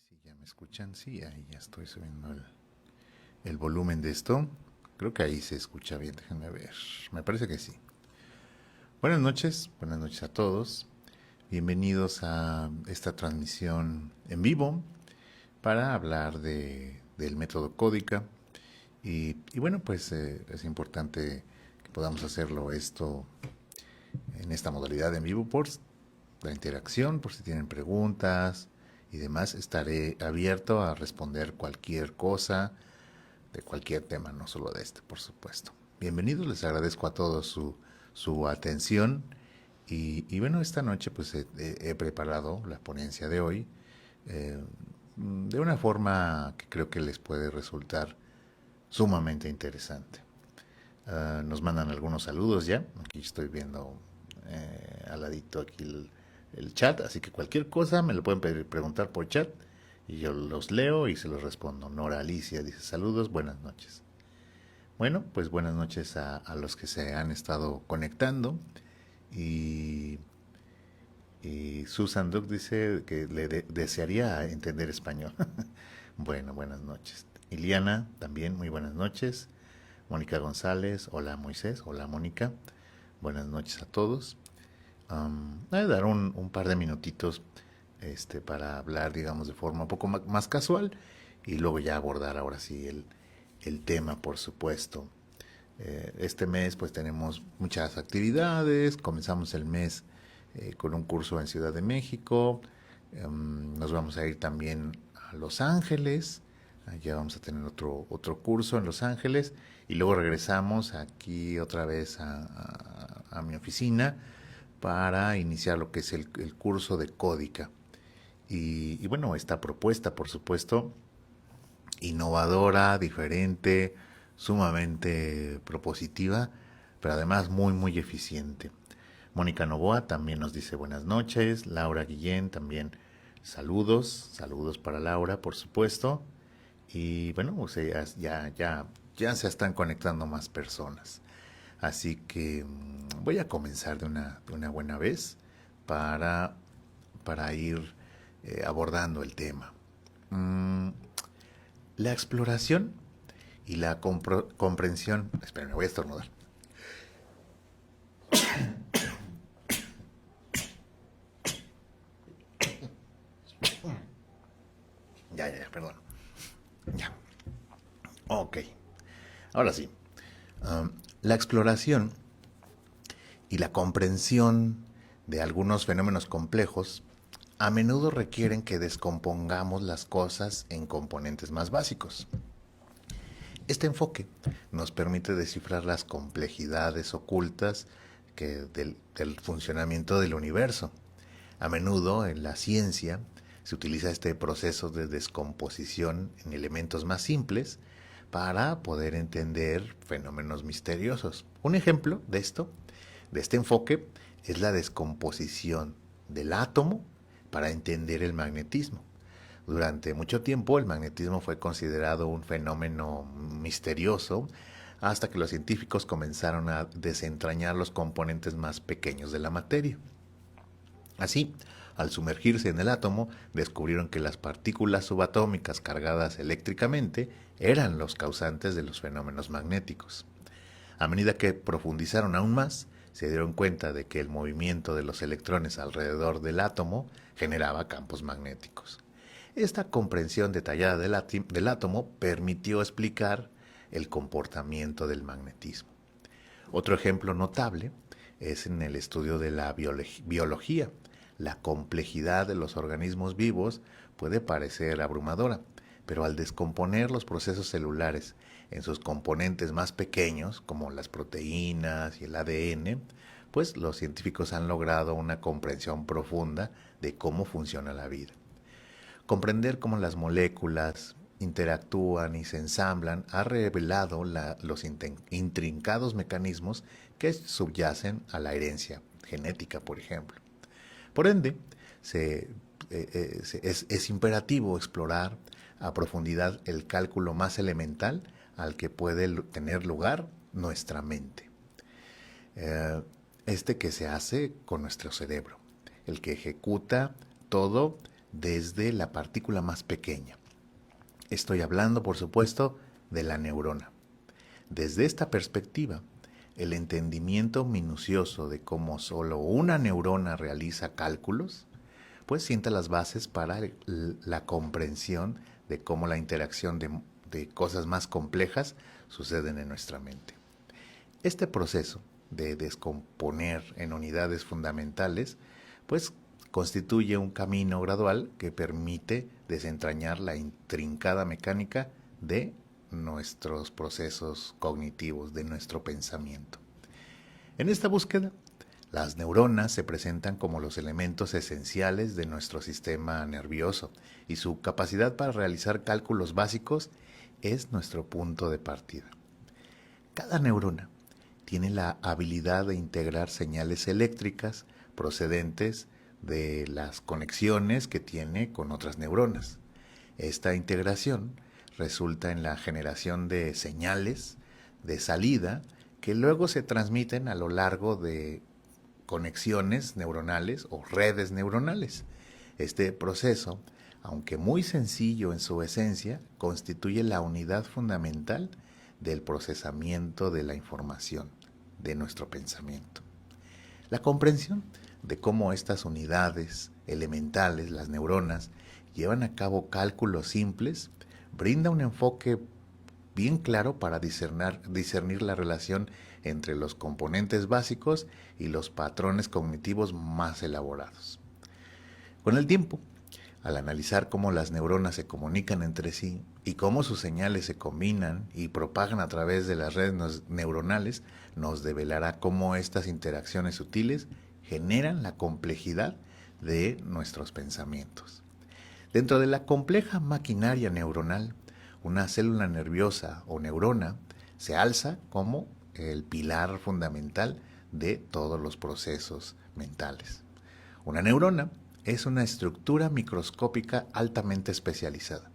Si ya me escuchan, sí, ahí ya estoy subiendo el volumen de esto. Creo que ahí se escucha bien, déjenme ver. Me parece que sí. Buenas noches a todos. Bienvenidos a esta transmisión en vivo para hablar del método Códica. Y bueno, pues es importante que podamos hacerlo esto en esta modalidad en vivo por la interacción, por si tienen preguntas y demás. Estaré abierto a responder cualquier cosa de cualquier tema, no solo de este, por supuesto. Bienvenidos, les agradezco a todos su atención. Y bueno, esta noche pues he preparado la ponencia de hoy eh, de una forma que creo que les puede resultar sumamente interesante. Nos mandan algunos saludos ya. Aquí estoy viendo al ladito aquí el chat, así que cualquier cosa me lo pueden preguntar por chat y yo los leo y se los respondo. Nora Alicia dice saludos, buenas noches. Bueno, pues buenas noches a los que se han estado conectando y, y Susan Duck dice que desearía entender español. Bueno, buenas noches. Iliana también, muy buenas noches. Mónica González, hola Moisés, hola Mónica, buenas noches a todos. Voy a dar un par de minutitos para hablar, digamos, de forma un poco más casual y luego ya abordar ahora sí el tema, por supuesto. Este mes pues tenemos muchas actividades, comenzamos el mes con un curso en Ciudad de México, nos vamos a ir también a Los Ángeles, allá vamos a tener otro curso en Los Ángeles y luego regresamos aquí otra vez a mi oficina para iniciar lo que es el curso de Códica. Y bueno, esta propuesta, por supuesto, innovadora, diferente, sumamente propositiva, pero además muy eficiente. Mónica Novoa también nos dice buenas noches. Laura Guillén también saludos para Laura, por supuesto. Y bueno, o sea, ya se están conectando más personas. Así que voy a comenzar de una buena vez para, para ir abordando el tema. Mm, la exploración y la comprensión. Espera, me voy a estornudar. Perdón. Ya. Ok. Ahora sí. La exploración y la comprensión de algunos fenómenos complejos a menudo requieren que descompongamos las cosas en componentes más básicos. Este enfoque nos permite descifrar las complejidades ocultas del funcionamiento del universo. A menudo en la ciencia se utiliza este proceso de descomposición en elementos más simples para poder entender fenómenos misteriosos. Un ejemplo de este enfoque, es la descomposición del átomo para entender el magnetismo. Durante mucho tiempo el magnetismo fue considerado un fenómeno misterioso hasta que los científicos comenzaron a desentrañar los componentes más pequeños de la materia. Así, al sumergirse en el átomo, descubrieron que las partículas subatómicas cargadas eléctricamente eran los causantes de los fenómenos magnéticos. A medida que profundizaron aún más, se dieron cuenta de que el movimiento de los electrones alrededor del átomo generaba campos magnéticos. Esta comprensión detallada del átomo permitió explicar el comportamiento del magnetismo. Otro ejemplo notable es en el estudio de la biología. La complejidad de los organismos vivos puede parecer abrumadora, pero al descomponer los procesos celulares en sus componentes más pequeños, como las proteínas y el ADN, pues los científicos han logrado una comprensión profunda de cómo funciona la vida. Comprender cómo las moléculas interactúan y se ensamblan ha revelado los intrincados mecanismos que subyacen a la herencia genética, por ejemplo. Por ende, es imperativo explorar a profundidad el cálculo más elemental al que puede tener lugar nuestra mente. Que se hace con nuestro cerebro, el que ejecuta todo desde la partícula más pequeña. Estoy hablando, por supuesto, de la neurona. Desde esta perspectiva, el entendimiento minucioso de cómo solo una neurona realiza cálculos, pues sienta las bases para la comprensión de cómo la interacción de cosas más complejas suceden en nuestra mente. Este proceso de descomponer en unidades fundamentales, pues constituye un camino gradual que permite desentrañar la intrincada mecánica de nuestros procesos cognitivos, de nuestro pensamiento. En esta búsqueda, las neuronas se presentan como los elementos esenciales de nuestro sistema nervioso y su capacidad para realizar cálculos básicos es nuestro punto de partida. Cada neurona tiene la habilidad de integrar señales eléctricas procedentes de las conexiones que tiene con otras neuronas. Esta integración resulta en la generación de señales de salida que luego se transmiten a lo largo de conexiones neuronales o redes neuronales. Este proceso, aunque muy sencillo en su esencia, constituye la unidad fundamental del procesamiento de la información, de nuestro pensamiento. La comprensión de cómo estas unidades elementales, las neuronas, llevan a cabo cálculos simples, brinda un enfoque bien claro para discernir la relación entre los componentes básicos y los patrones cognitivos más elaborados. Con el tiempo, al analizar cómo las neuronas se comunican entre sí y cómo sus señales se combinan y propagan a través de las redes neuronales, nos develará cómo estas interacciones sutiles generan la complejidad de nuestros pensamientos. Dentro de la compleja maquinaria neuronal, una célula nerviosa o neurona se alza como el pilar fundamental de todos los procesos mentales. Una neurona es una estructura microscópica altamente especializada.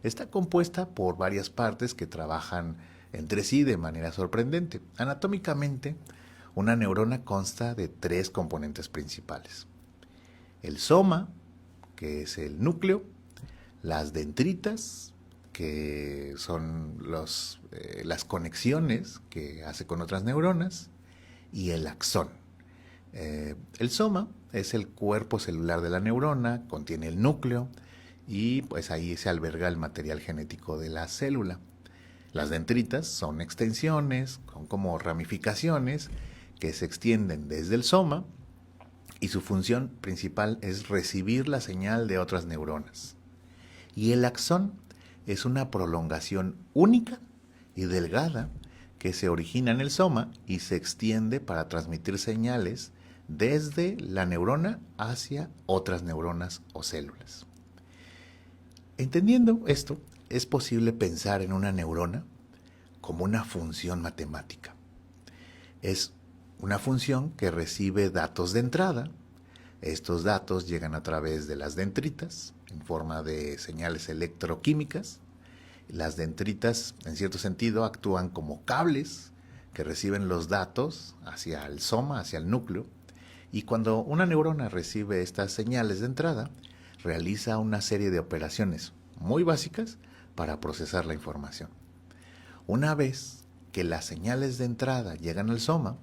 Está compuesta por varias partes que trabajan entre sí de manera sorprendente. Anatómicamente, una neurona consta de 3 componentes principales: el soma, que es el núcleo; las dendritas, que son las conexiones que hace con otras neuronas; y el axón. El soma es el cuerpo celular de la neurona, contiene el núcleo y pues ahí se alberga el material genético de la célula. Las dendritas son extensiones, son como ramificaciones que se extienden desde el soma y su función principal es recibir la señal de otras neuronas. Y el axón es una prolongación única y delgada que se origina en el soma y se extiende para transmitir señales desde la neurona hacia otras neuronas o células. Entendiendo esto, es posible pensar en una neurona como una función matemática. Es una función que recibe datos de entrada. Estos datos llegan a través de las dendritas en forma de señales electroquímicas. Las dendritas, en cierto sentido, actúan como cables que reciben los datos hacia el soma, hacia el núcleo. Y cuando una neurona recibe estas señales de entrada, realiza una serie de operaciones muy básicas para procesar la información. Una vez que las señales de entrada llegan al soma,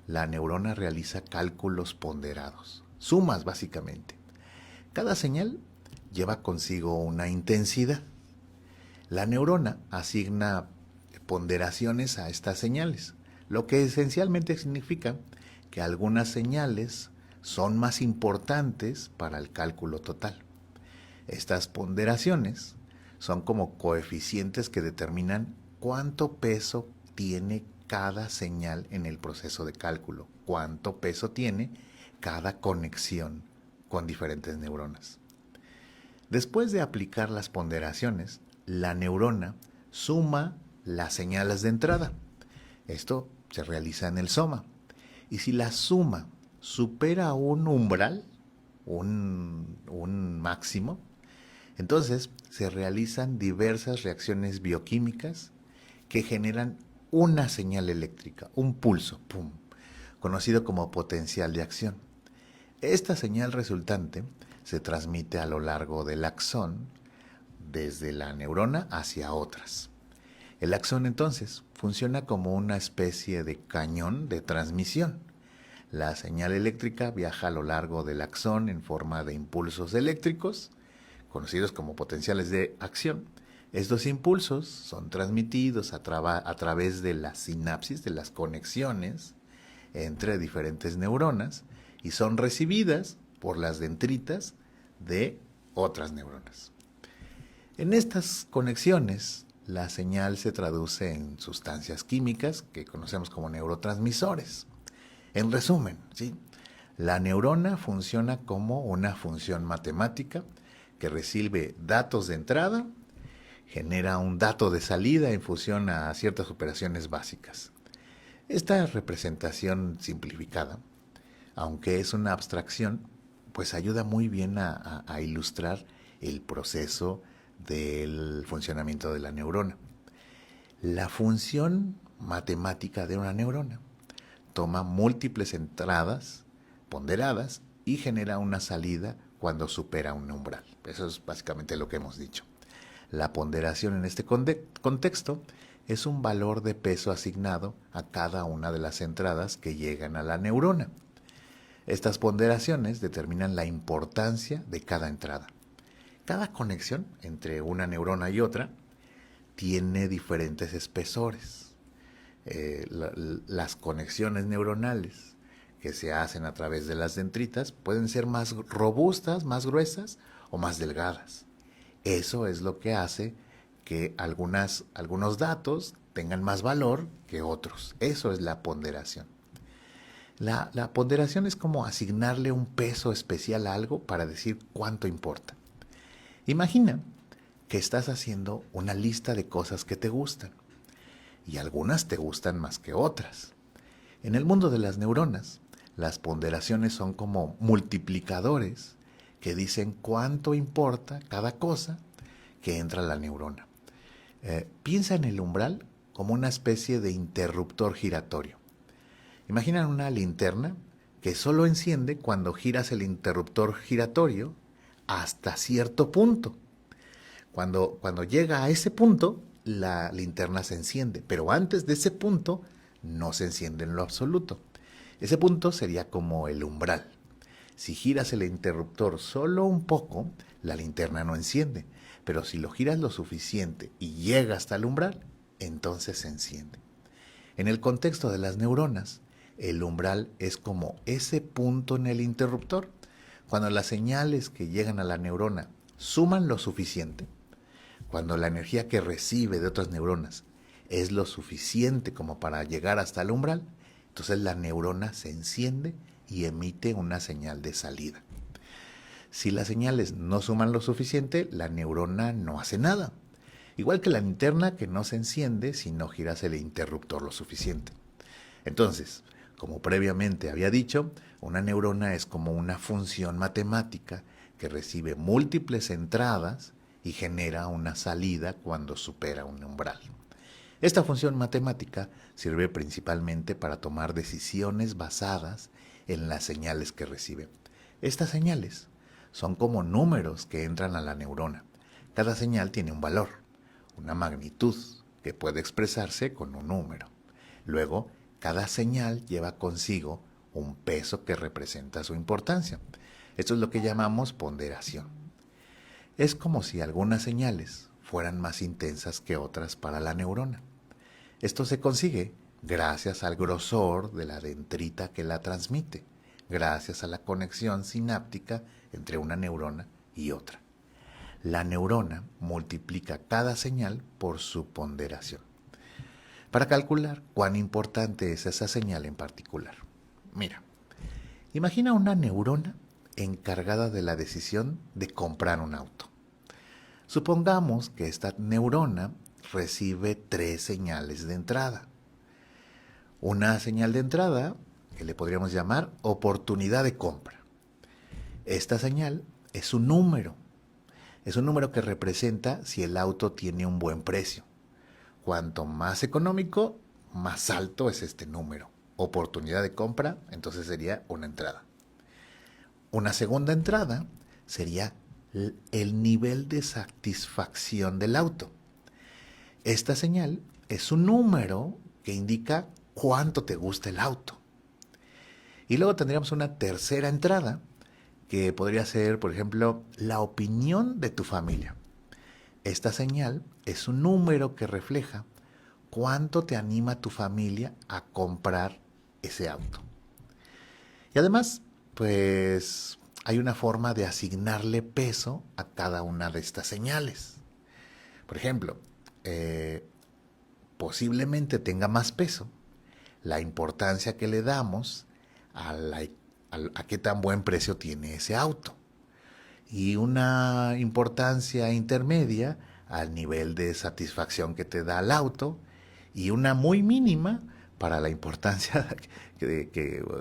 la neurona realiza cálculos ponderados, sumas básicamente. Cada señal lleva consigo una intensidad. La neurona asigna ponderaciones a estas señales, lo que esencialmente significa que algunas señales son más importantes para el cálculo total. Estas ponderaciones son como coeficientes que determinan cuánto peso tiene cada señal en el proceso de cálculo, cuánto peso tiene cada conexión con diferentes neuronas. Después de aplicar las ponderaciones, la neurona suma las señales de entrada. Esto se realiza en el soma. Y si la suma supera un umbral, un máximo, entonces se realizan diversas reacciones bioquímicas que generan una señal eléctrica, un pulso, ¡pum!, conocido como potencial de acción. Esta señal resultante se transmite a lo largo del axón, desde la neurona hacia otras. El axón entonces funciona como una especie de cañón de transmisión. La señal eléctrica viaja a lo largo del axón en forma de impulsos eléctricos, conocidos como potenciales de acción. Estos impulsos son transmitidos a través de la sinapsis, de las conexiones entre diferentes neuronas, y son recibidas por las dendritas de otras neuronas. En estas conexiones, la señal se traduce en sustancias químicas que conocemos como neurotransmisores. En resumen, ¿sí? La neurona funciona como una función matemática que recibe datos de entrada, genera un dato de salida en función a ciertas operaciones básicas. Esta representación simplificada, aunque es una abstracción, pues ayuda muy bien a ilustrar el proceso del funcionamiento de la neurona. La función matemática de una neurona toma múltiples entradas ponderadas y genera una salida cuando supera un umbral. Eso es básicamente lo que hemos dicho. La ponderación en este contexto es un valor de peso asignado a cada una de las entradas que llegan a la neurona. Estas ponderaciones determinan la importancia de cada entrada. Cada conexión entre una neurona y otra tiene diferentes espesores. Las conexiones neuronales que se hacen a través de las dendritas pueden ser más robustas, más gruesas o más delgadas. Eso es lo que hace que algunos datos tengan más valor que otros. Eso es la ponderación. La ponderación es como asignarle un peso especial a algo para decir cuánto importa. Imagina que estás haciendo una lista de cosas que te gustan y algunas te gustan más que otras. En el mundo de las neuronas, las ponderaciones son como multiplicadores que dicen cuánto importa cada cosa que entra a la neurona. Piensa en el umbral como una especie de interruptor giratorio. Imagina una linterna que solo enciende cuando giras el interruptor giratorio hasta cierto punto. Cuando llega a ese punto, la linterna se enciende, pero antes de ese punto no se enciende en lo absoluto. Ese punto sería como el umbral. Si giras el interruptor solo un poco, la linterna no enciende, pero si lo giras lo suficiente y llega hasta el umbral, entonces se enciende. En el contexto de las neuronas, el umbral es como ese punto en el interruptor. Cuando las señales que llegan a la neurona suman lo suficiente, cuando la energía que recibe de otras neuronas es lo suficiente como para llegar hasta el umbral, entonces la neurona se enciende y emite una señal de salida. Si las señales no suman lo suficiente, la neurona no hace nada. Igual que la linterna que no se enciende si no giras el interruptor lo suficiente. Entonces, como previamente había dicho, una neurona es como una función matemática que recibe múltiples entradas y genera una salida cuando supera un umbral. Esta función matemática sirve principalmente para tomar decisiones basadas en las señales que recibe. Estas señales son como números que entran a la neurona. Cada señal tiene un valor, una magnitud que puede expresarse con un número. Luego, cada señal lleva consigo un peso que representa su importancia. Esto es lo que llamamos ponderación. Es como si algunas señales fueran más intensas que otras para la neurona. Esto se consigue gracias al grosor de la dendrita que la transmite, gracias a la conexión sináptica entre una neurona y otra. La neurona multiplica cada señal por su ponderación, para calcular cuán importante es esa señal en particular. Mira, imagina una neurona encargada de la decisión de comprar un auto. Supongamos que esta neurona recibe 3 señales de entrada. Una señal de entrada que le podríamos llamar oportunidad de compra. Esta señal es un número. Es un número que representa si el auto tiene un buen precio. Cuanto más económico, más alto es este número. Oportunidad de compra, entonces sería una entrada. Una segunda entrada sería el nivel de satisfacción del auto. Esta señal es un número que indica cuánto te gusta el auto. Y luego tendríamos una tercera entrada, que podría ser, por ejemplo, la opinión de tu familia. Esta señal es un número que refleja cuánto te anima tu familia a comprar ese auto. Y además, pues hay una forma de asignarle peso a cada una de estas señales. Por ejemplo, posiblemente tenga más peso la importancia que le damos a qué tan buen precio tiene ese auto. Y una importancia intermedia al nivel de satisfacción que te da el auto, y una muy mínima para la importancia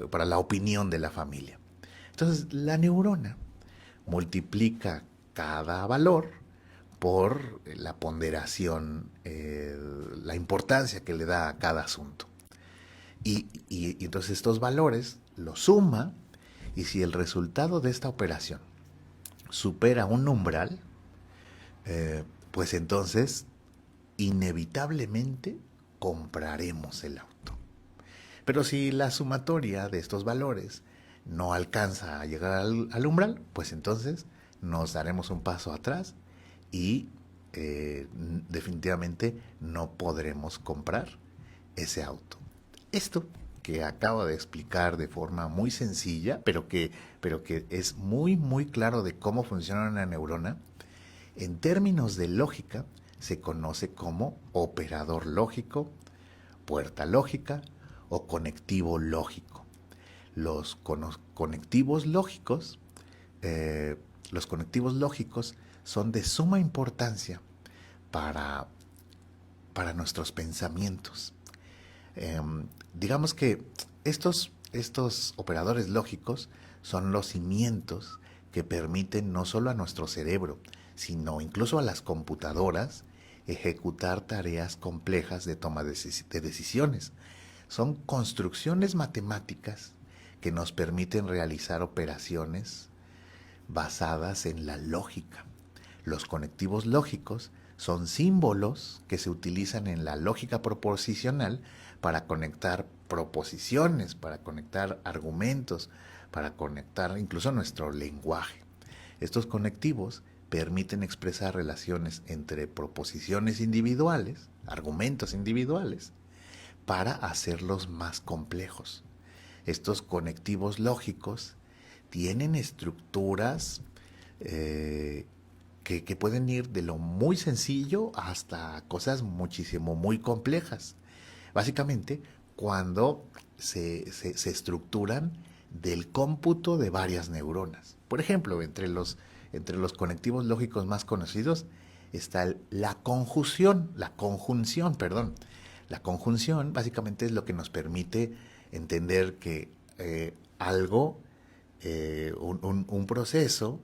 para la opinión de la familia. Entonces, la neurona multiplica cada valor por la ponderación, la importancia que le da a cada asunto. Y entonces estos valores los suma, y si el resultado de esta operación supera un umbral, pues entonces inevitablemente compraremos el auto. Pero si la sumatoria de estos valores no alcanza a llegar al umbral, pues entonces nos daremos un paso atrás y definitivamente no podremos comprar ese auto. Esto que acabo de explicar de forma muy sencilla, pero que es muy, muy claro de cómo funciona una neurona, en términos de lógica se conoce como operador lógico, puerta lógica o conectivo lógico. Los conectivos lógicos, son de suma importancia para nuestros pensamientos. Digamos que estos operadores lógicos son los cimientos que permiten no solo a nuestro cerebro, sino incluso a las computadoras ejecutar tareas complejas de toma de decisiones. Son construcciones matemáticas que nos permiten realizar operaciones basadas en la lógica. Los conectivos lógicos son símbolos que se utilizan en la lógica proposicional para conectar proposiciones, para conectar argumentos, para conectar incluso nuestro lenguaje. Estos conectivos permiten expresar relaciones entre proposiciones individuales, argumentos individuales, para hacerlos más complejos. Estos conectivos lógicos tienen estructuras que pueden ir de lo muy sencillo hasta cosas muchísimo muy complejas. Básicamente, cuando se estructuran del cómputo de varias neuronas. Por ejemplo, entre los conectivos lógicos más conocidos está la conjunción. La conjunción básicamente es lo que nos permite entender que algo, un proceso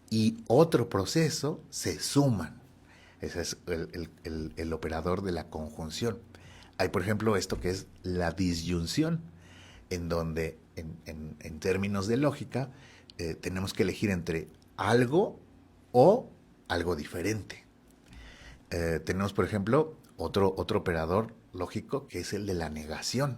y otro proceso se suman. Ese es el operador de la conjunción. Hay, por ejemplo, esto que es la disyunción, en donde, en términos de lógica, tenemos que elegir entre algo o algo diferente. Tenemos, por ejemplo, otro operador lógico que es el de la negación,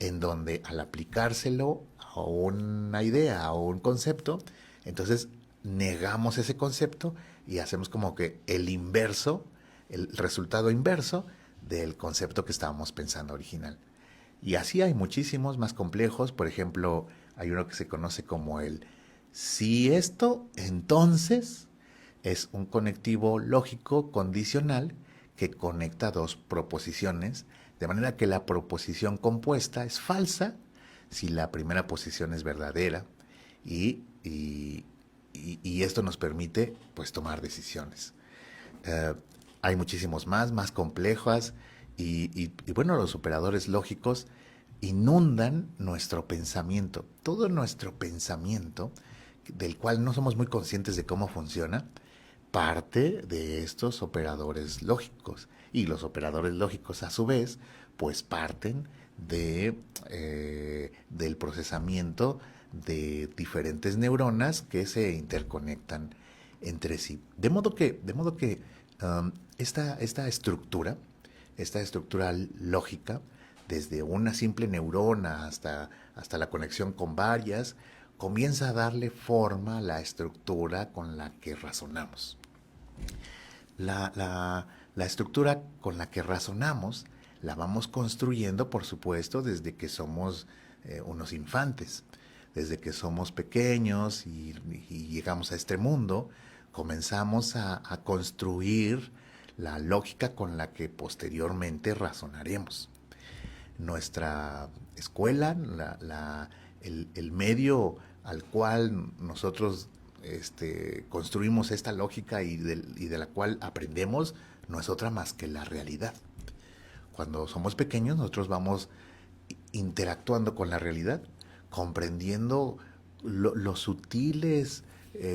en donde al aplicárselo a una idea o un concepto, entonces negamos ese concepto y hacemos como que el inverso, el resultado inverso del concepto que estábamos pensando original. Y así hay muchísimos más complejos. Por ejemplo, hay uno que se conoce como el si esto, entonces. Es un conectivo lógico condicional que conecta dos proposiciones, de manera que la proposición compuesta es falsa si la primera posición es verdadera, y esto nos permite, pues, tomar decisiones. Hay muchísimos más complejos, y bueno, los operadores lógicos inundan nuestro pensamiento. Todo nuestro pensamiento, del cual no somos muy conscientes de cómo funciona, parte de estos operadores lógicos. Y los operadores lógicos, a su vez, pues parten del procesamiento de diferentes neuronas que se interconectan entre sí. De modo que esta estructura lógica, desde una simple neurona hasta la conexión con varias, comienza a darle forma a la estructura con la que razonamos. La estructura con la que razonamos la vamos construyendo, por supuesto, desde que somos unos infantes. Desde que somos pequeños y llegamos a este mundo, comenzamos a construir la lógica con la que posteriormente razonaremos. Nuestra escuela, el medio al cual nosotros construimos esta lógica y de la cual aprendemos, no es otra más que la realidad. Cuando somos pequeños, nosotros vamos interactuando con la realidad, comprendiendo los sutiles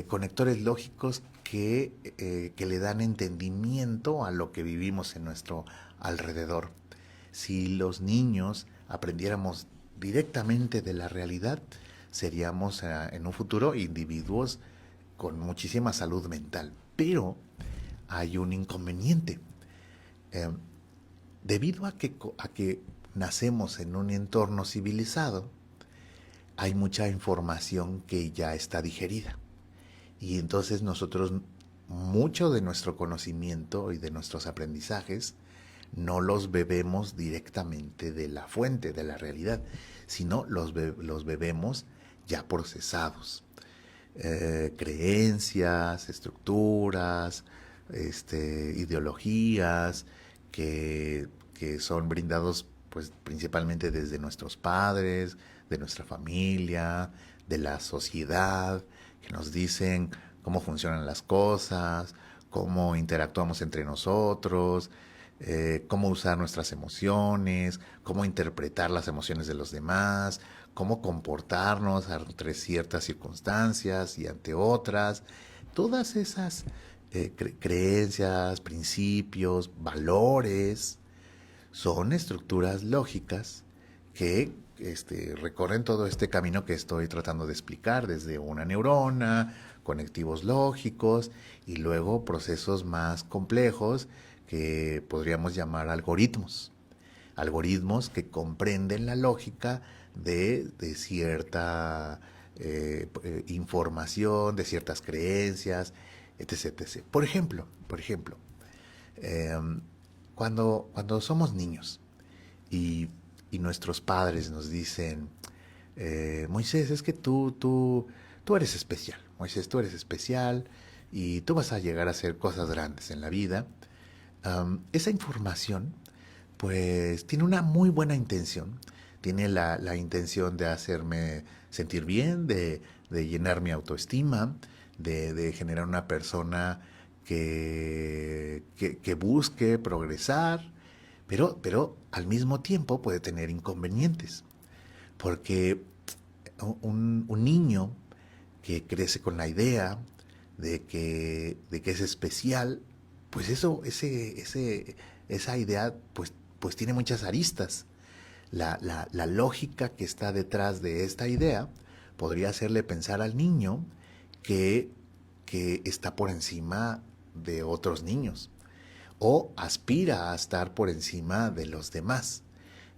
conectores lógicos que le dan entendimiento a lo que vivimos en nuestro alrededor. Si los niños aprendiéramos directamente de la realidad, seríamos en un futuro individuos con muchísima salud mental. Pero hay un inconveniente. Eh, Debido a que nacemos en un entorno civilizado, hay mucha información que ya está digerida. Y entonces nosotros, mucho de nuestro conocimiento y de nuestros aprendizajes, no los bebemos directamente de la fuente, de la realidad, sino los bebemos ya procesados. Creencias, estructuras, ideologías que son brindados pues principalmente desde nuestros padres, de nuestra familia, de la sociedad, que nos dicen cómo funcionan las cosas, cómo interactuamos entre nosotros, cómo usar nuestras emociones, cómo interpretar las emociones de los demás, cómo comportarnos ante ciertas circunstancias y ante otras. Todas esas creencias, principios, valores, son estructuras lógicas que recorren todo este camino que estoy tratando de explicar, desde una neurona, conectivos lógicos y luego procesos más complejos que podríamos llamar algoritmos. Algoritmos que comprenden la lógica de cierta información, de ciertas creencias, etc, etc. Por ejemplo, eh, cuando somos niños y, y nuestros padres nos dicen, Moisés, es que tú eres especial, Moisés, tú eres especial y tú vas a llegar a hacer cosas grandes en la vida. Esa información pues tiene una muy buena intención, tiene la intención de hacerme sentir bien, de llenar mi autoestima, de generar una persona que busque progresar, pero al mismo tiempo puede tener inconvenientes, porque un niño que crece con la idea de que es especial, pues esa idea pues tiene muchas aristas. La lógica que está detrás de esta idea podría hacerle pensar al niño que, que está por encima de otros niños o aspira a estar por encima de los demás.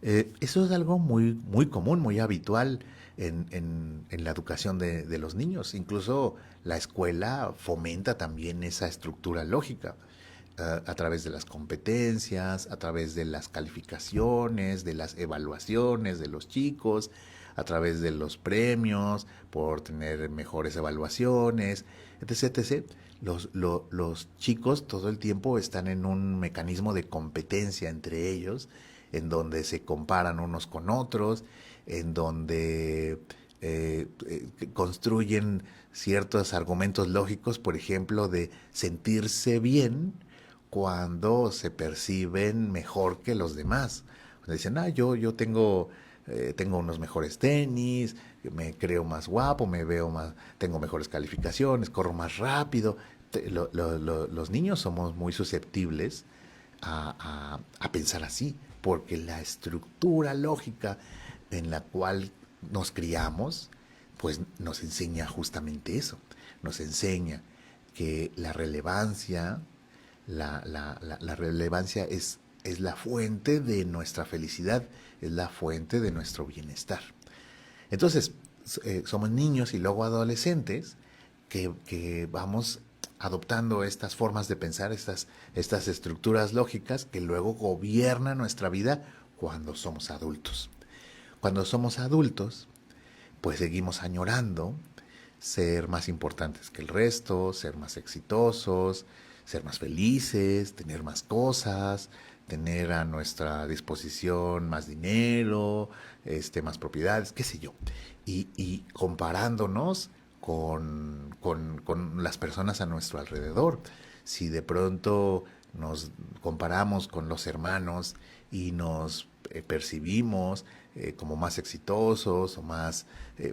Eso es algo muy, muy común, muy habitual en la educación de los niños. Incluso la escuela fomenta también esa estructura lógica a través de las competencias, a través de las calificaciones, de las evaluaciones de los chicos, a través de los premios por tener mejores evaluaciones, etc. etc. Los chicos todo el tiempo están en un mecanismo de competencia entre ellos, en donde se comparan unos con otros, en donde construyen ciertos argumentos lógicos, por ejemplo, de sentirse bien cuando se perciben mejor que los demás. Dicen, yo tengo unos mejores tenis, me creo más guapo, me veo más, tengo mejores calificaciones, corro más rápido. Los niños somos muy susceptibles a pensar así, porque la estructura lógica en la cual nos criamos, pues nos enseña justamente eso. Nos enseña que la relevancia, la relevancia es la fuente de nuestra felicidad, es la fuente de nuestro bienestar. Entonces, somos niños y luego adolescentes que vamos adoptando estas formas de pensar, estas estructuras lógicas que luego gobiernan nuestra vida cuando somos adultos. Cuando somos adultos, pues seguimos añorando ser más importantes que el resto, ser más exitosos, ser más felices, tener más cosas, tener a nuestra disposición más dinero, más propiedades, qué sé yo. Y comparándonos con las personas a nuestro alrededor. Si de pronto nos comparamos con los hermanos y nos percibimos como más exitosos o más,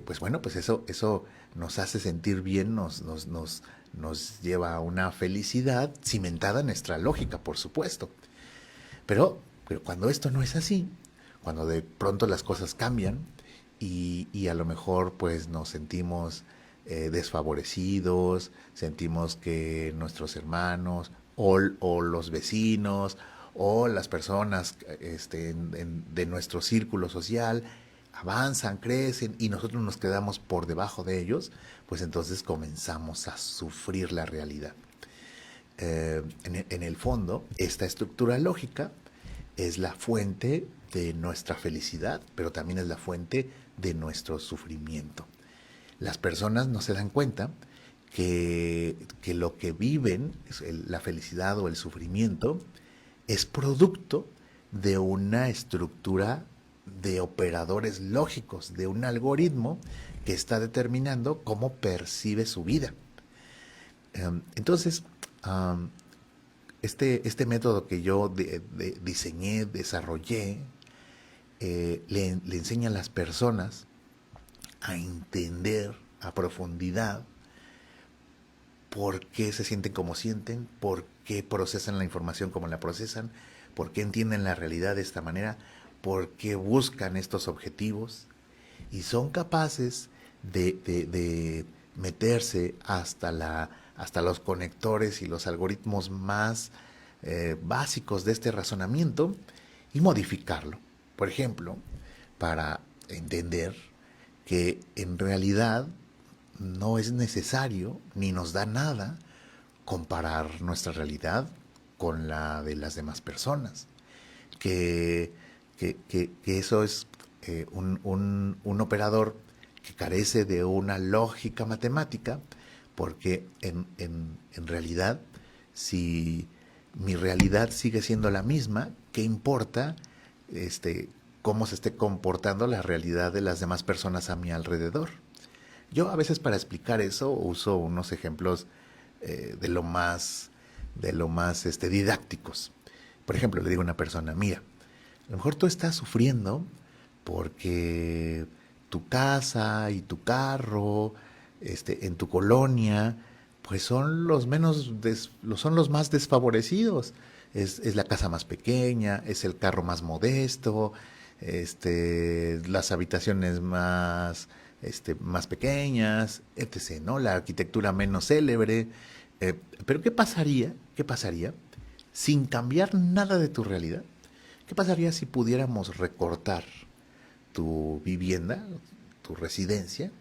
pues bueno, pues eso nos hace sentir bien, nos lleva a una felicidad cimentada en nuestra lógica, por supuesto. Pero cuando esto no es así, cuando de pronto las cosas cambian y a lo mejor pues nos sentimos desfavorecidos, sentimos que nuestros hermanos o los vecinos o las personas de nuestro círculo social avanzan, crecen y nosotros nos quedamos por debajo de ellos, pues entonces comenzamos a sufrir la realidad. En el fondo, esta estructura lógica es la fuente de nuestra felicidad, pero también es la fuente de nuestro sufrimiento. Las personas no se dan cuenta que lo que viven, la felicidad o el sufrimiento, es producto de una estructura de operadores lógicos, de un algoritmo que está determinando cómo percibe su vida. Entonces, este método que yo diseñé, desarrollé, le enseña a las personas a entender a profundidad por qué se sienten como sienten, por qué procesan la información como la procesan, por qué entienden la realidad de esta manera, por qué buscan estos objetivos y son capaces de meterse hasta los conectores y los algoritmos más básicos de este razonamiento y modificarlo. Por ejemplo, para entender que en realidad no es necesario ni nos da nada comparar nuestra realidad con la de las demás personas. Que eso es un operador que carece de una lógica matemática, porque en realidad, si mi realidad sigue siendo la misma, ¿qué importa cómo se esté comportando la realidad de las demás personas a mi alrededor? Yo a veces para explicar eso uso unos ejemplos de lo más didácticos. Por ejemplo, le digo a una persona, mira, a lo mejor tú estás sufriendo porque tu casa y tu carro en tu colonia pues son los son los más desfavorecidos. Es la casa más pequeña, es el carro más modesto, las habitaciones más pequeñas, etc., ¿no? La arquitectura menos célebre. Pero ¿qué pasaría sin cambiar nada de tu realidad? ¿Qué pasaría si pudiéramos recortar tu vivienda, tu residencia,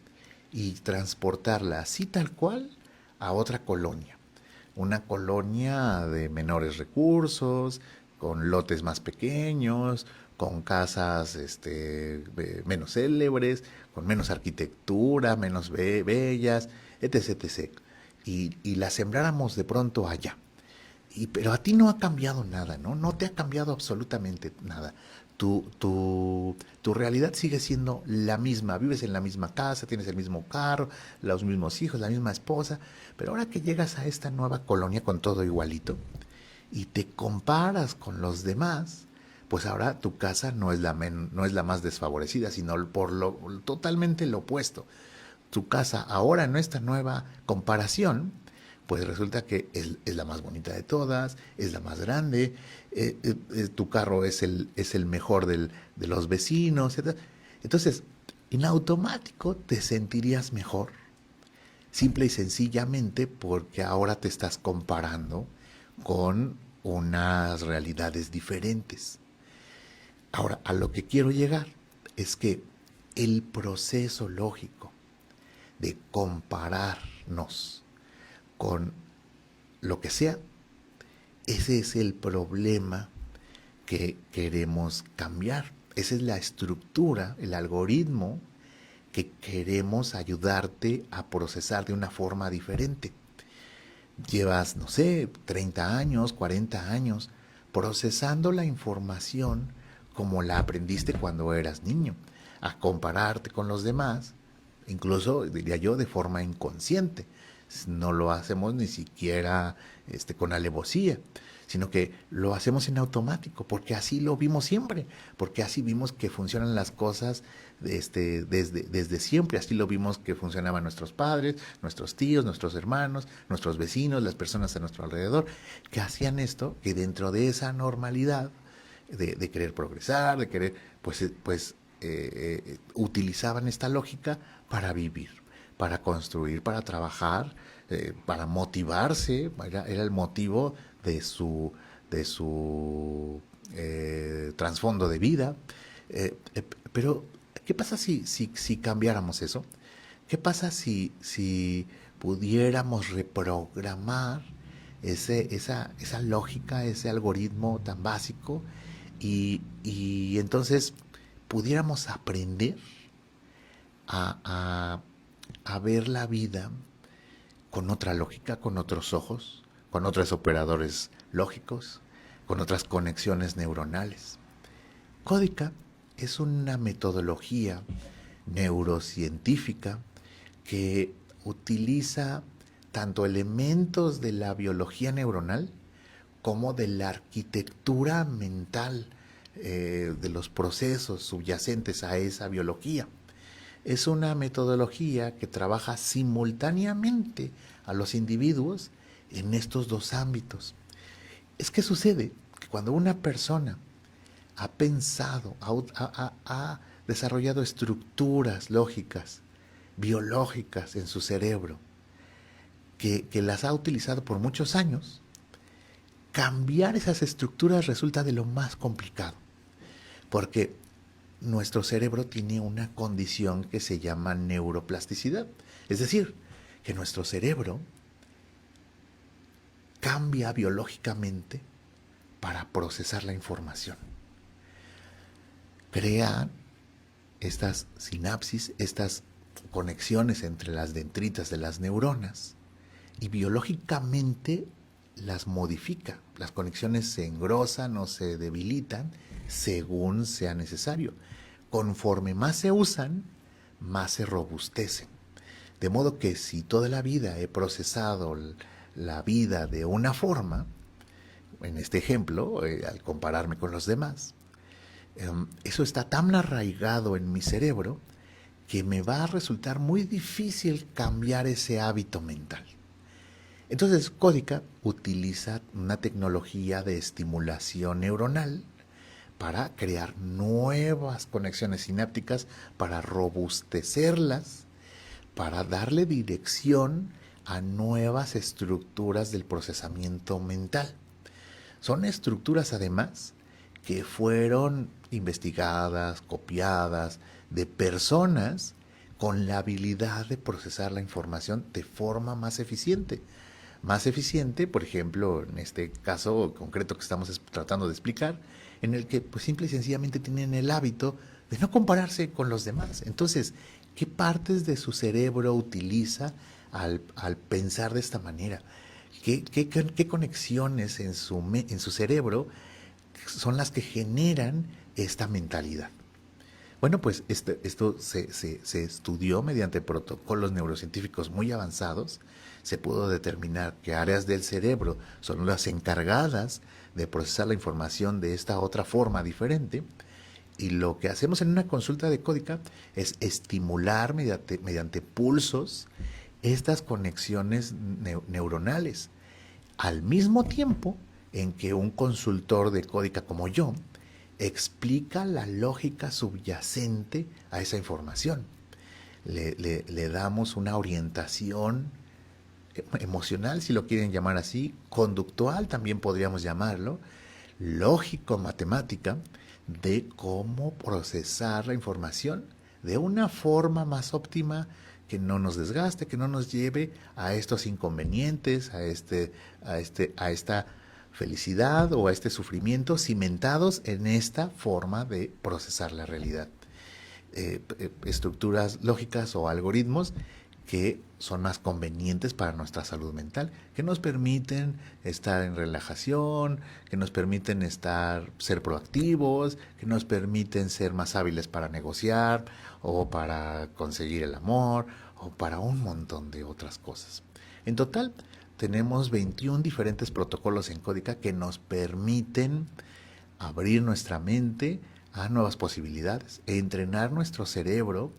y transportarla así tal cual a otra colonia? Una colonia de menores recursos, con lotes más pequeños, con casas menos célebres, con menos arquitectura, menos bellas, etc., etc. Y las sembráramos de pronto allá. Pero a ti no ha cambiado nada, ¿no? No te ha cambiado absolutamente nada. Tu realidad sigue siendo la misma. Vives en la misma casa, tienes el mismo carro, los mismos hijos, la misma esposa. Pero ahora que llegas a esta nueva colonia con todo igualito y te comparas con los demás, pues ahora tu casa no es la más desfavorecida, sino totalmente lo opuesto. Tu casa ahora en esta nueva comparación, pues resulta que es la más bonita de todas, es la más grande, tu carro es el mejor de los vecinos, etc. Entonces, en automático te sentirías mejor, simple y sencillamente porque ahora te estás comparando con unas realidades diferentes. Ahora, a lo que quiero llegar es que el proceso lógico de compararnos con lo que sea, ese es el problema que queremos cambiar. Esa es la estructura, el algoritmo que queremos ayudarte a procesar de una forma diferente. Llevas, no sé, 30 años, 40 años procesando la información como la aprendiste cuando eras niño, a compararte con los demás, incluso diría yo de forma inconsciente. No lo hacemos ni siquiera con alevosía, sino que lo hacemos en automático, porque así lo vimos siempre, porque así vimos que funcionan las cosas desde siempre, así lo vimos que funcionaban nuestros padres, nuestros tíos, nuestros hermanos, nuestros vecinos, las personas a nuestro alrededor, que hacían esto, que dentro de esa normalidad de querer progresar, de querer, utilizaban esta lógica para vivir, para construir, para trabajar, para motivarse, era el motivo de su trasfondo de vida. Pero, ¿qué pasa si cambiáramos eso? ¿Qué pasa si pudiéramos reprogramar esa lógica, ese algoritmo tan básico y entonces pudiéramos aprender a, a, a ver la vida con otra lógica, con otros ojos, con otros operadores lógicos, con otras conexiones neuronales? Códica es una metodología neurocientífica que utiliza tanto elementos de la biología neuronal como de la arquitectura mental, de los procesos subyacentes a esa biología. Es una metodología que trabaja simultáneamente a los individuos en estos dos ámbitos. Es que sucede que cuando una persona ha pensado, ha desarrollado estructuras lógicas, biológicas en su cerebro, que las ha utilizado por muchos años, cambiar esas estructuras resulta de lo más complicado, porque nuestro cerebro tiene una condición que se llama neuroplasticidad. Es decir, que nuestro cerebro cambia biológicamente para procesar la información. Crea estas sinapsis, estas conexiones entre las dendritas de las neuronas y biológicamente las modifica. Las conexiones se engrosan o se debilitan según sea necesario. Conforme más se usan, más se robustecen. De modo que si toda la vida he procesado la vida de una forma, en este ejemplo, al compararme con los demás, eso está tan arraigado en mi cerebro que me va a resultar muy difícil cambiar ese hábito mental. Entonces, Códica utiliza una tecnología de estimulación neuronal para crear nuevas conexiones sinápticas, para robustecerlas, para darle dirección a nuevas estructuras del procesamiento mental. Son estructuras, además, que fueron investigadas, copiadas de personas con la habilidad de procesar la información de forma más eficiente. Más eficiente, por ejemplo, en este caso concreto que estamos tratando de explicar, en el que pues simple y sencillamente tienen el hábito de no compararse con los demás. Entonces, ¿qué partes de su cerebro utiliza al pensar de esta manera? ¿Qué conexiones en su cerebro son las que generan esta mentalidad? Bueno, pues esto se estudió mediante protocolos neurocientíficos muy avanzados. Se pudo determinar que áreas del cerebro son las encargadas de procesar la información de esta otra forma diferente. Y lo que hacemos en una consulta de Códica es estimular mediante pulsos estas conexiones neuronales, al mismo tiempo en que un consultor de Códica como yo explica la lógica subyacente a esa información. Le damos una orientación emocional, si lo quieren llamar así, conductual también podríamos llamarlo, lógico-matemática, de cómo procesar la información de una forma más óptima que no nos desgaste, que no nos lleve a estos inconvenientes, a esta felicidad o a este sufrimiento cimentados en esta forma de procesar la realidad. Estructuras lógicas o algoritmos que son más convenientes para nuestra salud mental, que nos permiten estar en relajación, que nos permiten ser proactivos, que nos permiten ser más hábiles para negociar o para conseguir el amor o para un montón de otras cosas. En total, tenemos 21 diferentes protocolos en Códica que nos permiten abrir nuestra mente a nuevas posibilidades e entrenar nuestro cerebro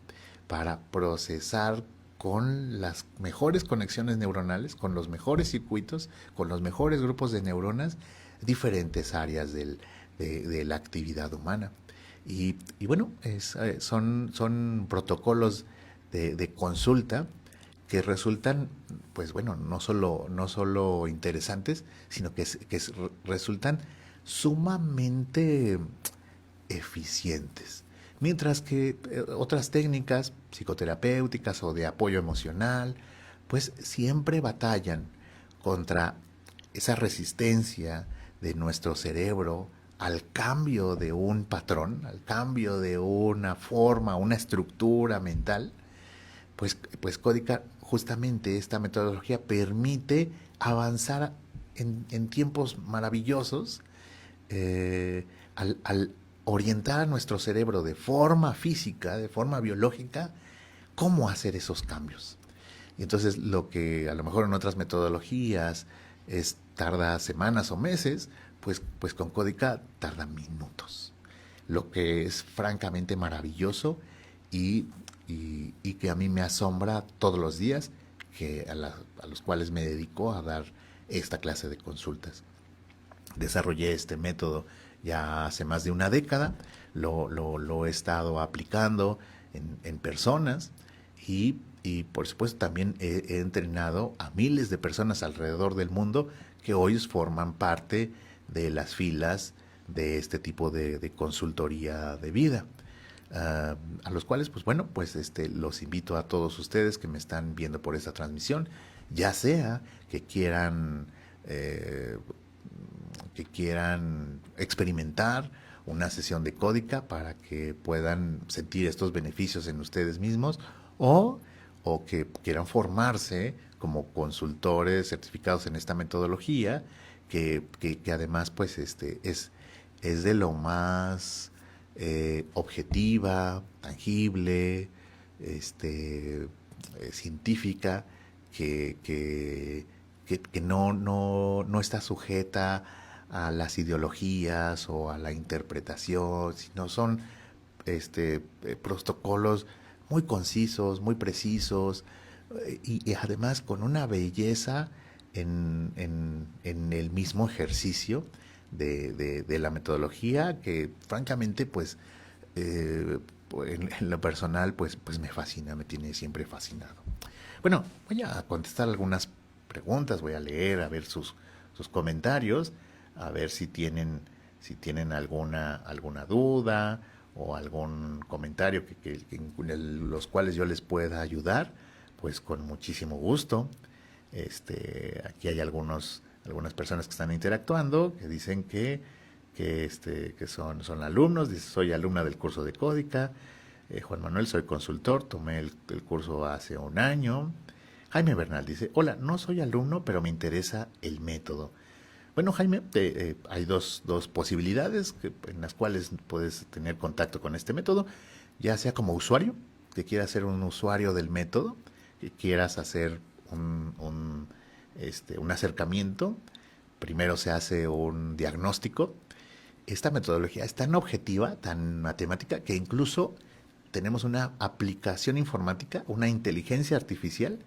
para procesar con las mejores conexiones neuronales, con los mejores circuitos, con los mejores grupos de neuronas, diferentes áreas de la actividad humana. Y bueno, son protocolos de consulta que resultan, pues bueno, no solo interesantes, sino que resultan sumamente eficientes. Mientras que otras técnicas psicoterapéuticas o de apoyo emocional, pues siempre batallan contra esa resistencia de nuestro cerebro al cambio de un patrón, al cambio de una forma, una estructura mental. Pues Códica, justamente esta metodología permite avanzar en tiempos maravillosos al orientar a nuestro cerebro de forma física, de forma biológica, cómo hacer esos cambios. Y entonces lo que a lo mejor en otras metodologías tarda semanas o meses, pues con Códica tarda minutos. Lo que es francamente maravilloso y que a mí me asombra todos los días, a los cuales me dedico a dar esta clase de consultas. Desarrollé este método ya hace más de una década, lo he estado aplicando en personas y por supuesto también he entrenado a miles de personas alrededor del mundo que hoy forman parte de las filas de este tipo de consultoría de vida. A los cuales, pues bueno, los invito a todos ustedes que me están viendo por esta transmisión, ya sea que quieran experimentar una sesión de Códica para que puedan sentir estos beneficios en ustedes mismos o que quieran formarse como consultores certificados en esta metodología que además es de lo más objetiva, tangible, científica, que no está sujeta a las ideologías o a la interpretación, sino son protocolos muy concisos, muy precisos y además con una belleza en el mismo ejercicio de la metodología que francamente en lo personal pues me fascina, me tiene siempre fascinado. Bueno, voy a contestar algunas preguntas, voy a leer a ver sus comentarios, a ver si tienen alguna duda o algún comentario en los cuales yo les pueda ayudar, pues con muchísimo gusto. Aquí hay algunas personas que están interactuando, que dicen que son alumnos. Dice, soy alumna del curso de Códica. Juan Manuel, soy consultor, tomé el curso hace un año. Jaime Bernal dice, hola, no soy alumno, pero me interesa el método. Bueno, Jaime, hay dos posibilidades en las cuales puedes tener contacto con este método, ya sea como usuario, que quieras ser un usuario del método, que quieras hacer un acercamiento. Primero se hace un diagnóstico. Esta metodología es tan objetiva, tan matemática, que incluso tenemos una aplicación informática, una inteligencia artificial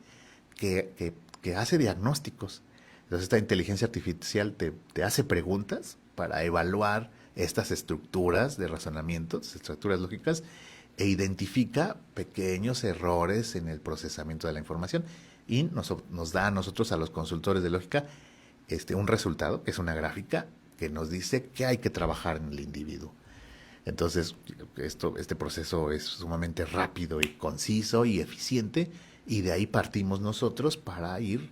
que hace diagnósticos. Entonces esta inteligencia artificial te hace preguntas para evaluar estas estructuras de razonamiento, estructuras lógicas, e identifica pequeños errores en el procesamiento de la información y nos da a nosotros, a los consultores de lógica, un resultado, que es una gráfica, que nos dice que hay que trabajar en el individuo. Entonces, este proceso es sumamente rápido y conciso y eficiente, y de ahí partimos nosotros para ir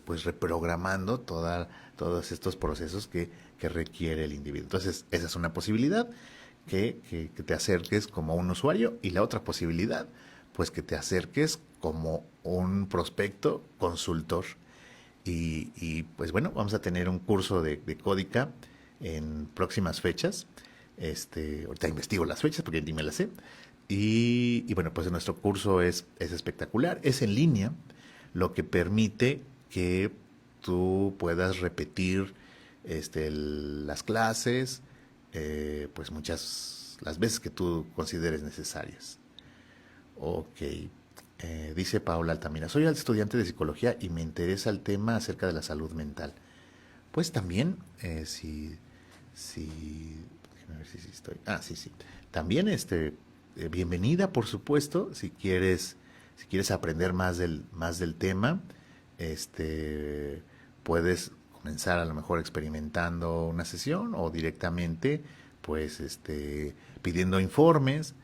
pues reprogramando todos estos procesos que requiere el individuo. Entonces, esa es una posibilidad, que te acerques como un usuario, y la otra posibilidad, pues que te acerques como un prospecto consultor. Pues bueno, vamos a tener un curso de Códica en próximas fechas. Ahorita investigo las fechas porque ni me las sé. Y bueno, pues nuestro curso es espectacular, es en línea, lo que permite que tú puedas repetir las clases, pues las veces que tú consideres necesarias. Ok. Dice Paula Altamira, soy estudiante de psicología y me interesa el tema acerca de la salud mental. Pues también, déjame ver si estoy. Sí. También, bienvenida, por supuesto, si quieres aprender más del tema, puedes comenzar a lo mejor experimentando una sesión, o directamente, pues, pidiendo informes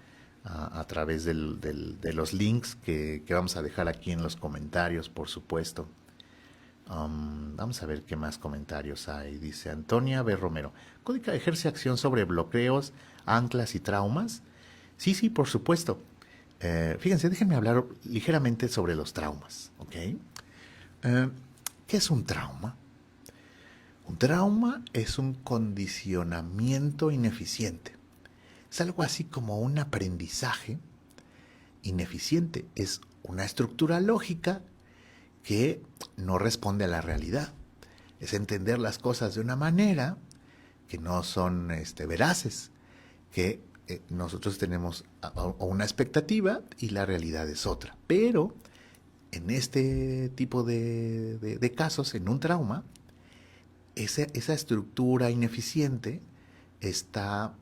a través de los links que vamos a dejar aquí en los comentarios, por supuesto. Vamos a ver qué más comentarios hay. Dice Antonia B. Romero, ¿Códica ejerce acción sobre bloqueos, anclas y traumas? Sí, por supuesto. Fíjense, déjenme hablar ligeramente sobre los traumas, ¿ok? ¿Qué es un trauma? Un trauma es un condicionamiento ineficiente. Es algo así como un aprendizaje ineficiente. Es una estructura lógica que no responde a la realidad. Es entender las cosas de una manera que no son veraces, que nosotros tenemos una expectativa y la realidad es otra. Pero en este tipo de casos, en un trauma, esa estructura ineficiente está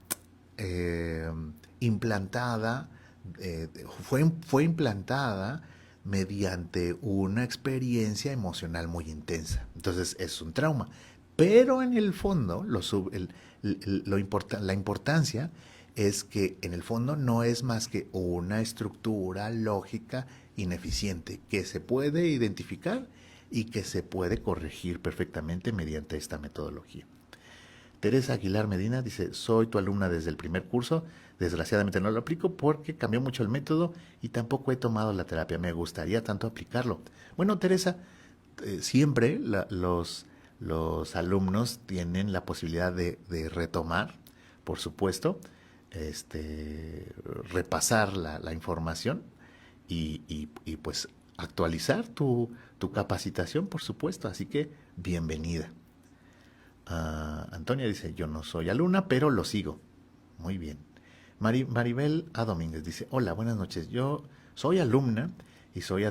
implantada, fue implantada mediante una experiencia emocional muy intensa. Entonces es un trauma. Pero en el fondo, la importancia es que en el fondo no es más que una estructura lógica ineficiente que se puede identificar y que se puede corregir perfectamente mediante esta metodología. Teresa Aguilar Medina dice, soy tu alumna desde el primer curso, desgraciadamente no lo aplico porque cambió mucho el método y tampoco he tomado la terapia, me gustaría tanto aplicarlo. Bueno, Teresa, siempre los alumnos tienen la posibilidad de retomar, por supuesto, repasar la información y pues actualizar tu capacitación, por supuesto, así que bienvenida. Antonia dice, yo no soy alumna, pero lo sigo. Muy bien. Maribel A. Domínguez dice, hola, buenas noches. Yo soy alumna y soy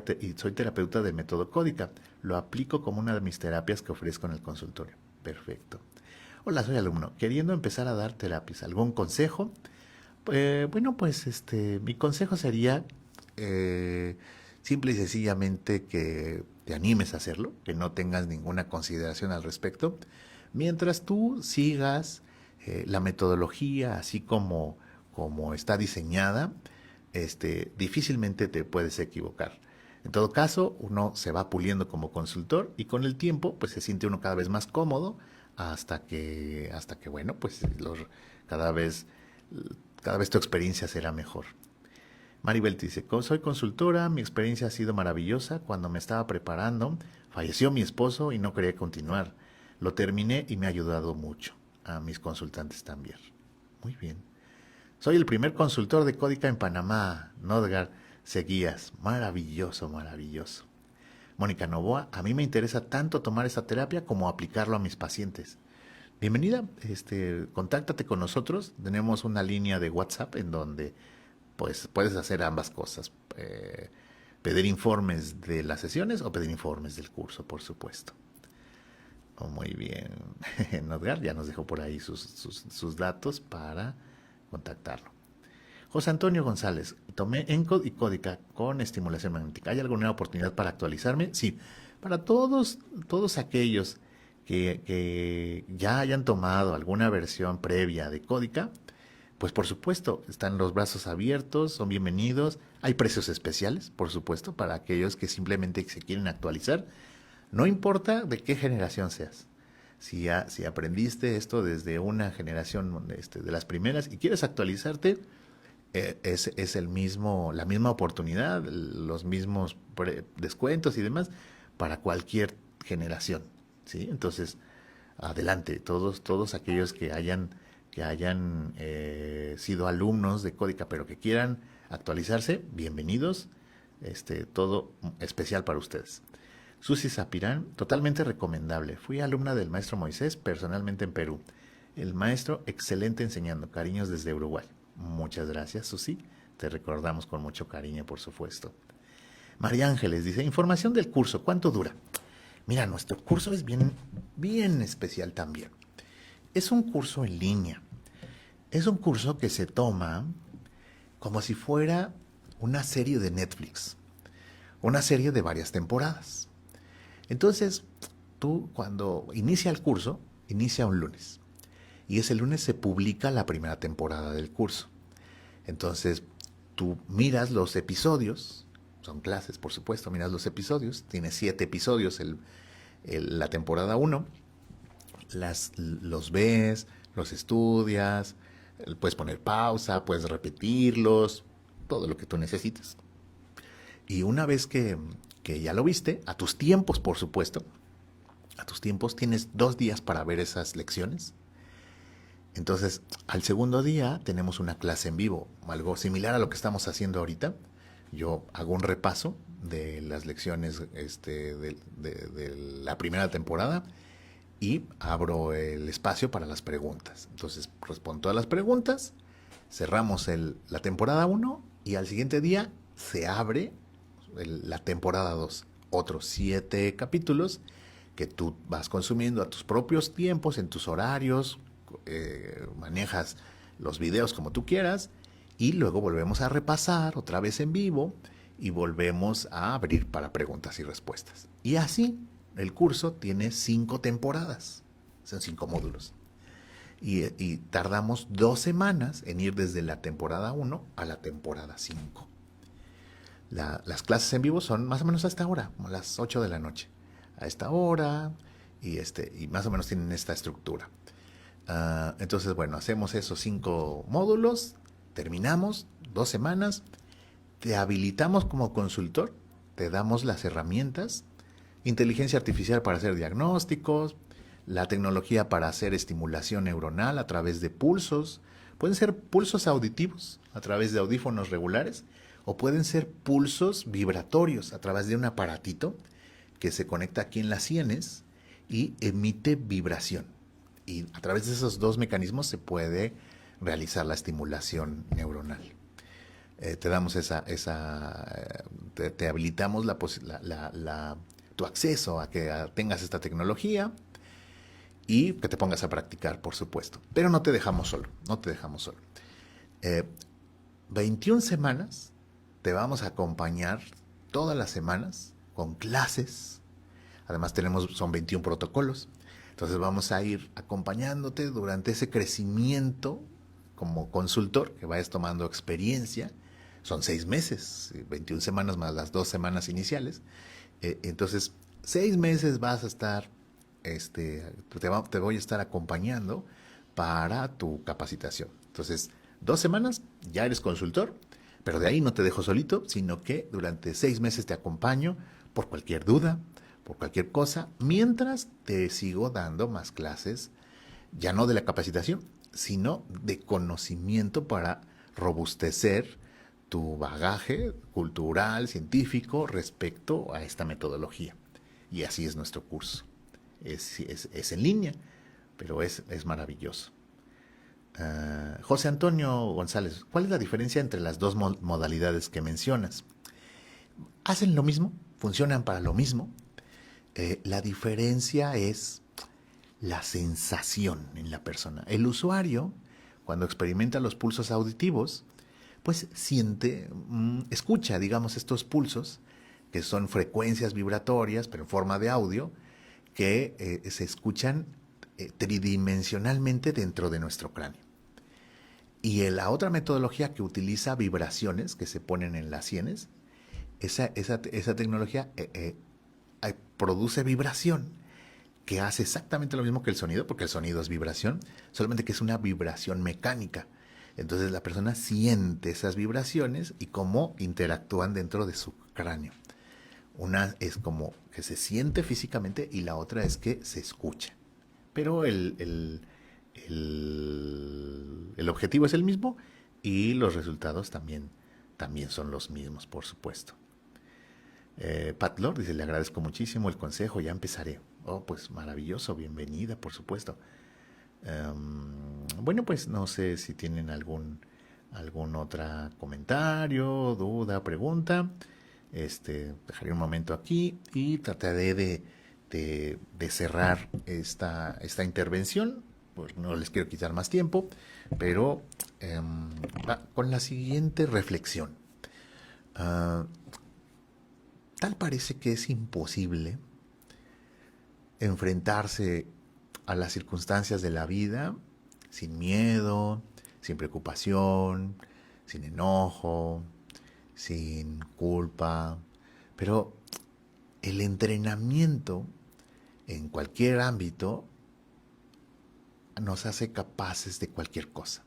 terapeuta del método Códica. Lo aplico como una de mis terapias que ofrezco en el consultorio. Perfecto. Hola, soy alumno. Queriendo empezar a dar terapias. ¿Algún consejo? Bueno, pues mi consejo sería simple y sencillamente que te animes a hacerlo, que no tengas ninguna consideración al respecto, mientras tú sigas la metodología así como está diseñada, difícilmente te puedes equivocar. En todo caso, uno se va puliendo como consultor y con el tiempo pues se siente uno cada vez más cómodo hasta que bueno, pues cada vez tu experiencia será mejor. Maribel te dice, soy consultora, mi experiencia ha sido maravillosa. Cuando me estaba preparando, falleció mi esposo y no quería continuar. Lo terminé y me ha ayudado mucho. A mis consultantes también. Muy bien. Soy el primer consultor de Códica en Panamá. Nodgar Seguías. Maravilloso, maravilloso. Mónica Novoa, a mí me interesa tanto tomar esta terapia como aplicarlo a mis pacientes. Bienvenida, contáctate con nosotros. Tenemos una línea de WhatsApp en donde pues puedes hacer ambas cosas. Pedir informes de las sesiones o pedir informes del curso, por supuesto. Oh, muy bien. Edgar ya nos dejó por ahí sus datos para contactarlo. José Antonio González, tomé ENCOD y Códica con estimulación magnética. ¿Hay alguna oportunidad para actualizarme? Sí, para todos aquellos que ya hayan tomado alguna versión previa de Códica, pues por supuesto, están los brazos abiertos, son bienvenidos. Hay precios especiales, por supuesto, para aquellos que simplemente se quieren actualizar. No importa de qué generación seas. Si aprendiste esto desde una generación de las primeras y quieres actualizarte, es la misma oportunidad, los mismos descuentos y demás para cualquier generación, ¿sí? Entonces, adelante, todos aquellos que hayan sido alumnos de Códica, pero que quieran actualizarse, bienvenidos, todo especial para ustedes. Susi Zapirán, totalmente recomendable. Fui alumna del maestro Moisés personalmente en Perú. El maestro excelente enseñando. Cariños desde Uruguay. Muchas gracias, Susi. Te recordamos con mucho cariño, por supuesto. María Ángeles dice, información del curso, ¿cuánto dura? Mira, nuestro curso es bien especial también. Es un curso en línea. Es un curso que se toma como si fuera una serie de Netflix. Una serie de varias temporadas. Entonces, tú cuando inicia el curso, inicia un lunes. Y ese lunes se publica la primera temporada del curso. Entonces, tú miras los episodios, son clases por supuesto, miras los episodios, tiene 7 episodios la temporada 1, los ves, los estudias, puedes poner pausa, puedes repetirlos, todo lo que tú necesites. Y una vez que ya lo viste, a tus tiempos, por supuesto, a tus tiempos tienes 2 días para ver esas lecciones. Entonces, al segundo día tenemos una clase en vivo, algo similar a lo que estamos haciendo ahorita. Yo hago un repaso de las lecciones de la primera temporada y abro el espacio para las preguntas. Entonces, respondo todas las preguntas, cerramos la temporada 1 y al siguiente día se abre la temporada 2. Otros 7 capítulos que tú vas consumiendo a tus propios tiempos, en tus horarios, manejas los videos como tú quieras y luego volvemos a repasar otra vez en vivo y volvemos a abrir para preguntas y respuestas. Y así el curso tiene 5 temporadas, son 5 módulos. Y tardamos 2 semanas en ir desde la temporada 1 a la temporada 5. Las clases en vivo son más o menos a esta hora, como a las 8 de la noche. A esta hora y más o menos tienen esta estructura. Entonces, bueno, hacemos esos 5 módulos, terminamos 2 semanas, te habilitamos como consultor, te damos las herramientas, inteligencia artificial para hacer diagnósticos, la tecnología para hacer estimulación neuronal a través de pulsos, pueden ser pulsos auditivos a través de audífonos regulares o pueden ser pulsos vibratorios a través de un aparatito que se conecta aquí en las sienes y emite vibración. Y a través de esos 2 mecanismos se puede realizar la estimulación neuronal. Te damos te habilitamos tu acceso a que tengas esta tecnología y que te pongas a practicar, por supuesto. Pero no te dejamos solo, 21 semanas te vamos a acompañar todas las semanas con clases. Además son 21 protocolos. Entonces vamos a ir acompañándote durante ese crecimiento como consultor, que vayas tomando experiencia. Son 6 meses, 21 semanas más las 2 semanas iniciales. Entonces, 6 meses vas a estar, te voy a estar acompañando para tu capacitación. Entonces, 2 semanas ya eres consultor, pero de ahí no te dejo solito, sino que durante 6 meses te acompaño por cualquier duda, por cualquier cosa, mientras te sigo dando más clases, ya no de la capacitación, sino de conocimiento para robustecer tu bagaje cultural, científico, respecto a esta metodología. Y así es nuestro curso. Es en línea, pero es maravilloso. José Antonio González, ¿cuál es la diferencia entre las 2 modalidades que mencionas? ¿Hacen lo mismo? ¿Funcionan para lo mismo? La diferencia es la sensación en la persona. El usuario, cuando experimenta los pulsos auditivos, pues siente, escucha, digamos, estos pulsos, que son frecuencias vibratorias, pero en forma de audio, que se escuchan tridimensionalmente dentro de nuestro cráneo. Y la otra metodología que utiliza vibraciones que se ponen en las sienes, esa tecnología produce vibración, que hace exactamente lo mismo que el sonido, porque el sonido es vibración, solamente que es una vibración mecánica. Entonces la persona siente esas vibraciones y cómo interactúan dentro de su cráneo. Una es como que se siente físicamente y la otra es que se escucha. Pero el objetivo es el mismo y los resultados también son los mismos, por supuesto. Pat Lord dice, le agradezco muchísimo el consejo, ya empezaré. Oh, pues maravilloso, bienvenida, por supuesto. Bueno, pues no sé si tienen algún otro comentario, duda, pregunta. Dejaré un momento aquí y trataré de cerrar esta intervención. Pues no les quiero quitar más tiempo, pero con la siguiente reflexión. Tal parece que es imposible enfrentarse a las circunstancias de la vida sin miedo, sin preocupación, sin enojo, sin culpa. Pero el entrenamiento en cualquier ámbito nos hace capaces de cualquier cosa.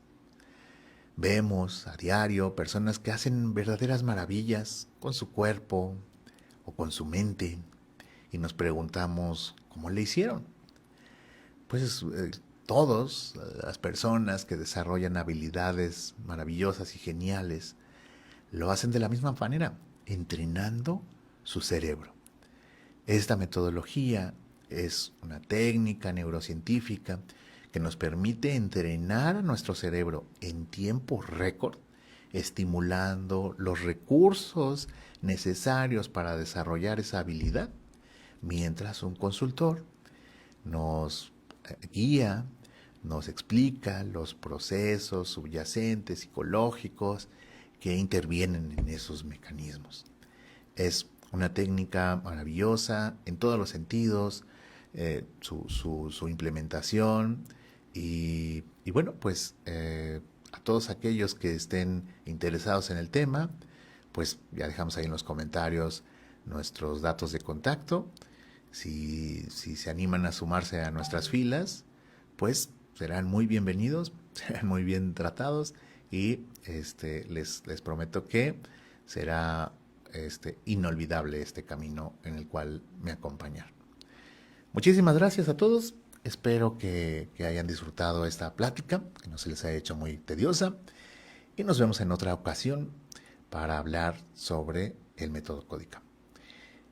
Vemos a diario personas que hacen verdaderas maravillas con su cuerpo o con su mente y nos preguntamos cómo le hicieron. Pues todas las personas que desarrollan habilidades maravillosas y geniales lo hacen de la misma manera, entrenando su cerebro. Esta metodología es una técnica neurocientífica que nos permite entrenar a nuestro cerebro en tiempo récord, estimulando los recursos necesarios para desarrollar esa habilidad, mientras un consultor nos guía, nos explica los procesos subyacentes psicológicos que intervienen en esos mecanismos. Es una técnica maravillosa en todos los sentidos, su implementación y bueno, pues a todos aquellos que estén interesados en el tema, pues ya dejamos ahí en los comentarios nuestros datos de contacto. Si se animan a sumarse a nuestras filas, pues serán muy bienvenidos, serán muy bien tratados y les prometo que será inolvidable este camino en el cual me acompañan. Muchísimas gracias a todos. Espero que hayan disfrutado esta plática, que no se les haya hecho muy tediosa. Y nos vemos en otra ocasión para hablar sobre el método Códica.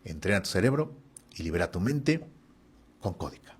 Entrena tu cerebro y libera tu mente con Códica.